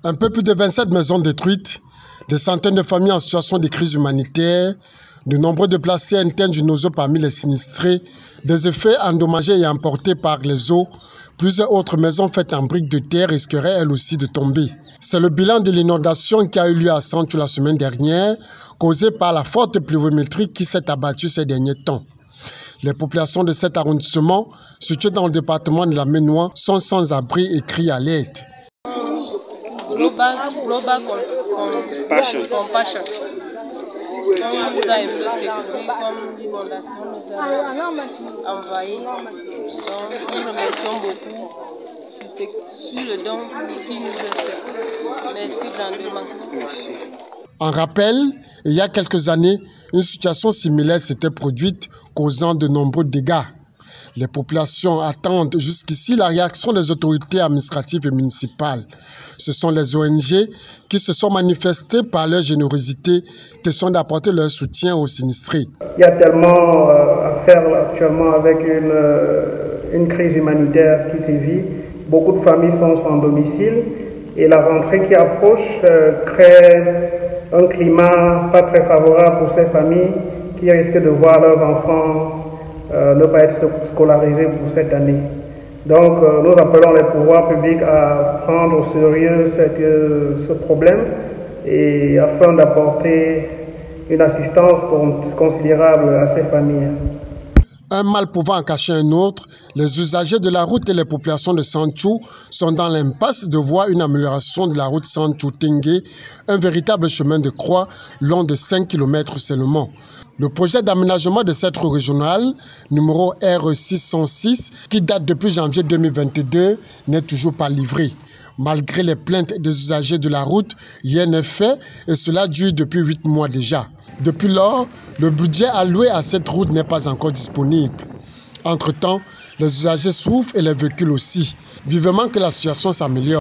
Un peu plus de 27 maisons détruites, des centaines de familles en situation de crise humanitaire, de nombreux déplacés internes du Nozo parmi les sinistrés, des effets endommagés et emportés par les eaux, plusieurs autres maisons faites en briques de terre risqueraient elles aussi de tomber. C'est le bilan de l'inondation qui a eu lieu à Santhiou la semaine dernière, causée par la forte pluviométrie qui s'est abattue ces derniers temps. Les populations de cet arrondissement, situées dans le département de la Ménois, sont sans abri et crient à l'aide. Global compassion. Comme nous a sécurisé, comme l'inondation nous a envahi. Donc nous remercions beaucoup sur le don qui nous est fait. Merci grandement. Merci. En rappel, il y a quelques années, une situation similaire s'était produite, causant de nombreux dégâts. Les populations attendent jusqu'ici la réaction des autorités administratives et municipales. Ce sont les ONG qui se sont manifestées par leur générosité, question d'apporter leur soutien aux sinistrés. Il y a tellement à faire actuellement avec une crise humanitaire qui sévit. Beaucoup de familles sont sans domicile et la rentrée qui approche crée un climat pas très favorable pour ces familles qui risquent de voir leurs enfants ne pas être scolarisés pour cette année. Donc nous appelons les pouvoirs publics à prendre au sérieux ce problème et afin d'apporter une assistance considérable à ces familles. Un mal pouvant en cacher un autre, les usagers de la route et les populations de Santhiou sont dans l'impasse de voir une amélioration de la route Santhiou-Tengue, un véritable chemin de croix long de 5 km seulement. Le projet d'aménagement de cette rue régionale, numéro R606, qui date depuis janvier 2022, n'est toujours pas livré. Malgré les plaintes des usagers de la route, rien n'est fait et cela dure depuis 8 mois déjà. Depuis lors, le budget alloué à cette route n'est pas encore disponible. Entre-temps, les usagers souffrent et les véhicules aussi. Vivement que la situation s'améliore.